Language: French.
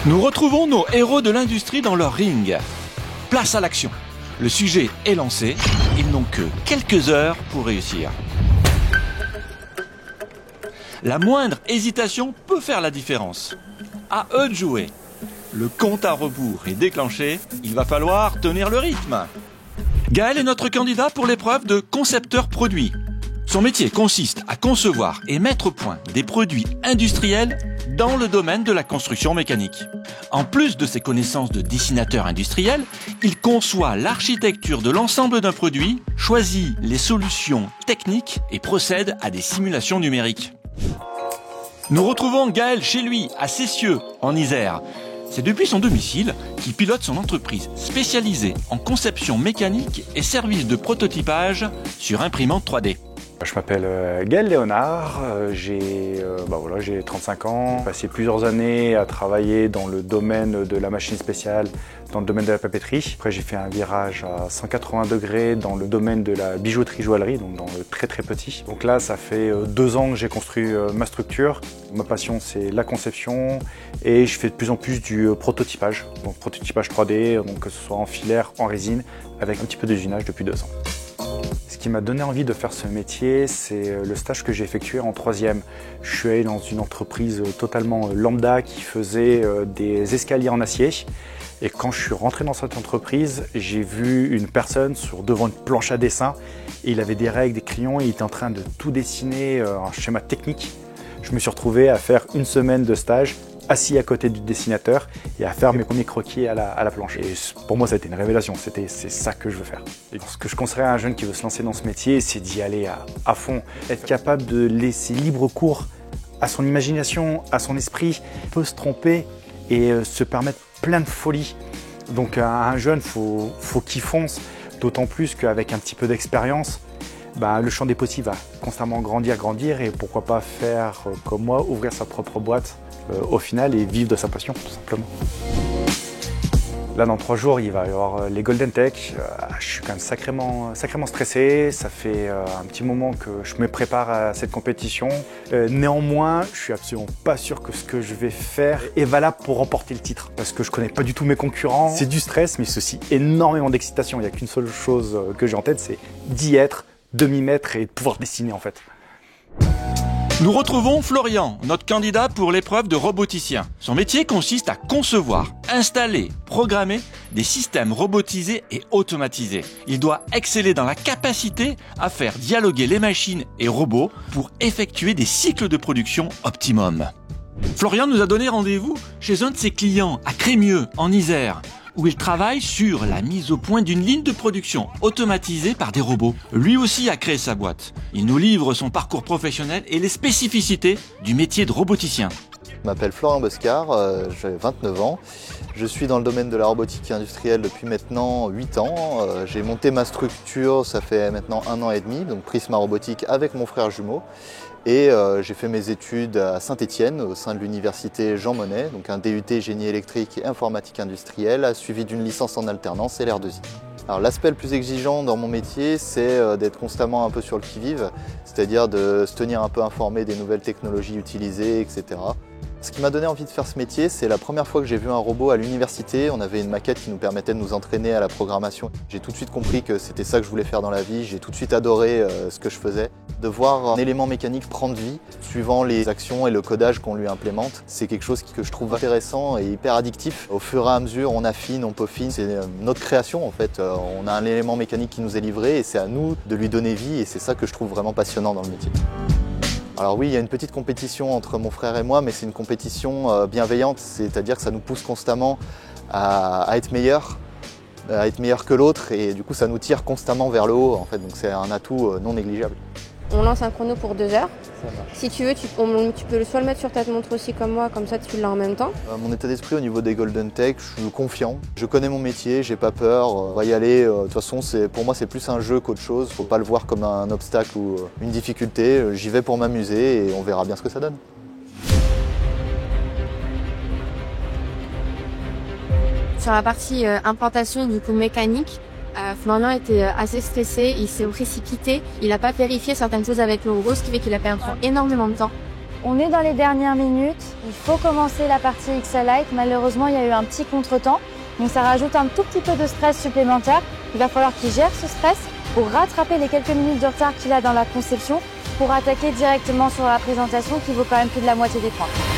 Nous retrouvons nos héros de l'industrie dans leur ring. Place à l'action. Le sujet est lancé. Ils n'ont que quelques heures pour réussir. La moindre hésitation peut faire la différence. À eux de jouer. Le compte à rebours est déclenché. Il va falloir tenir le rythme. Gaël est notre candidat pour l'épreuve de concepteur produit. Son métier consiste à concevoir et mettre au point des produits industriels dans le domaine de la construction mécanique. En plus de ses connaissances de dessinateur industriel, il conçoit l'architecture de l'ensemble d'un produit, choisit les solutions techniques et procède à des simulations numériques. Nous retrouvons Gaël chez lui, à Cessieux, en Isère. C'est depuis son domicile qu'il pilote son entreprise spécialisée en conception mécanique et services de prototypage sur imprimante 3D. Je m'appelle Gaël Léonard, j'ai 35 ans. J'ai passé plusieurs années à travailler dans le domaine de la machine spéciale, dans le domaine de la papeterie. Après j'ai fait un virage à 180 degrés dans le domaine de la bijouterie-joaillerie, donc dans le très petit. Donc là ça fait 2 ans que j'ai construit ma structure. Ma passion c'est la conception et je fais de plus en plus du prototypage. Donc prototypage 3D, donc que ce soit en filaire, en résine, avec un petit peu d'usinage depuis 2 ans. Ce qui m'a donné envie de faire ce métier, c'est le stage que j'ai effectué en 3e. Je suis allé dans une entreprise totalement lambda qui faisait des escaliers en acier. Et quand je suis rentré dans cette entreprise, j'ai vu une personne devant une planche à dessin. Et il avait des règles, des crayons, et il était en train de tout dessiner, un schéma technique. Je me suis retrouvé à faire 1 semaine de stage, assis à côté du dessinateur et à faire mes premiers croquis à la planche. Et pour moi, ça a été une révélation, c'est ça que je veux faire. Et ce que je conseillerais à un jeune qui veut se lancer dans ce métier, c'est d'y aller à fond. Être capable de laisser libre cours à son imagination, à son esprit. Il peut se tromper et se permettre plein de folies. Donc à un jeune, faut qu'il fonce, d'autant plus qu'avec un petit peu d'expérience, le champ des possibles va constamment grandir et pourquoi pas faire comme moi, ouvrir sa propre boîte au final et vivre de sa passion tout simplement. Là dans 3 jours il va y avoir les Golden Tech, je suis quand même sacrément stressé, ça fait un petit moment que je me prépare à cette compétition. Néanmoins je suis absolument pas sûr que ce que je vais faire est valable pour remporter le titre parce que je connais pas du tout mes concurrents. C'est du stress mais c'est aussi énormément d'excitation, il n'y a qu'une seule chose que j'ai en tête, c'est d'y être, de m'y mettre et de pouvoir dessiner en fait. Nous retrouvons Florian, notre candidat pour l'épreuve de roboticien. Son métier consiste à concevoir, installer, programmer des systèmes robotisés et automatisés. Il doit exceller dans la capacité à faire dialoguer les machines et robots pour effectuer des cycles de production optimum. Florian nous a donné rendez-vous chez un de ses clients à Crémieux, en Isère, où il travaille sur la mise au point d'une ligne de production automatisée par des robots. Lui aussi a créé sa boîte. Il nous livre son parcours professionnel et les spécificités du métier de roboticien. Je m'appelle Florian Boscar, j'ai 29 ans. Je suis dans le domaine de la robotique industrielle depuis maintenant 8 ans. J'ai monté ma structure, ça fait maintenant 1 an et demi, donc Prisma Robotique avec mon frère jumeau. Et j'ai fait mes études à Saint-Étienne, au sein de l'université Jean Monnet, donc un DUT génie électrique et informatique industrielle, suivi d'une licence en alternance et LR2I. Alors l'aspect le plus exigeant dans mon métier, c'est d'être constamment un peu sur le qui-vive, c'est-à-dire de se tenir un peu informé des nouvelles technologies utilisées, etc. Ce qui m'a donné envie de faire ce métier, c'est la première fois que j'ai vu un robot à l'université. On avait une maquette qui nous permettait de nous entraîner à la programmation. J'ai tout de suite compris que c'était ça que je voulais faire dans la vie. J'ai tout de suite adoré ce que je faisais. De voir un élément mécanique prendre vie, suivant les actions et le codage qu'on lui implémente, c'est quelque chose que je trouve intéressant et hyper addictif. Au fur et à mesure, on affine, on peaufine. C'est notre création en fait. On a un élément mécanique qui nous est livré et c'est à nous de lui donner vie et c'est ça que je trouve vraiment passionnant dans le métier. Alors oui, il y a une petite compétition entre mon frère et moi, mais c'est une compétition bienveillante, c'est-à-dire que ça nous pousse constamment à être meilleur que l'autre et du coup ça nous tire constamment vers le haut en fait, donc c'est un atout non négligeable. On lance un chrono pour 2 heures. Si tu veux, tu peux soit le mettre sur ta montre aussi comme moi, comme ça tu l'as en même temps. Mon état d'esprit au niveau des Golden Tech, je suis confiant. Je connais mon métier, j'ai pas peur, on va y aller. De toute façon, pour moi c'est plus un jeu qu'autre chose. Faut pas le voir comme un obstacle ou une difficulté. J'y vais pour m'amuser et on verra bien ce que ça donne. Sur la partie implantation du coup mécanique, Florian était assez stressé, il s'est précipité, il n'a pas vérifié certaines choses avec le robot, ce qui fait qu'il a perdu énormément de temps. On est dans les dernières minutes, il faut commencer la partie XL-Lite. Malheureusement, il y a eu un petit contretemps, donc ça rajoute un tout petit peu de stress supplémentaire. Il va falloir qu'il gère ce stress pour rattraper les quelques minutes de retard qu'il a dans la conception pour attaquer directement sur la présentation qui vaut quand même plus de la moitié des points.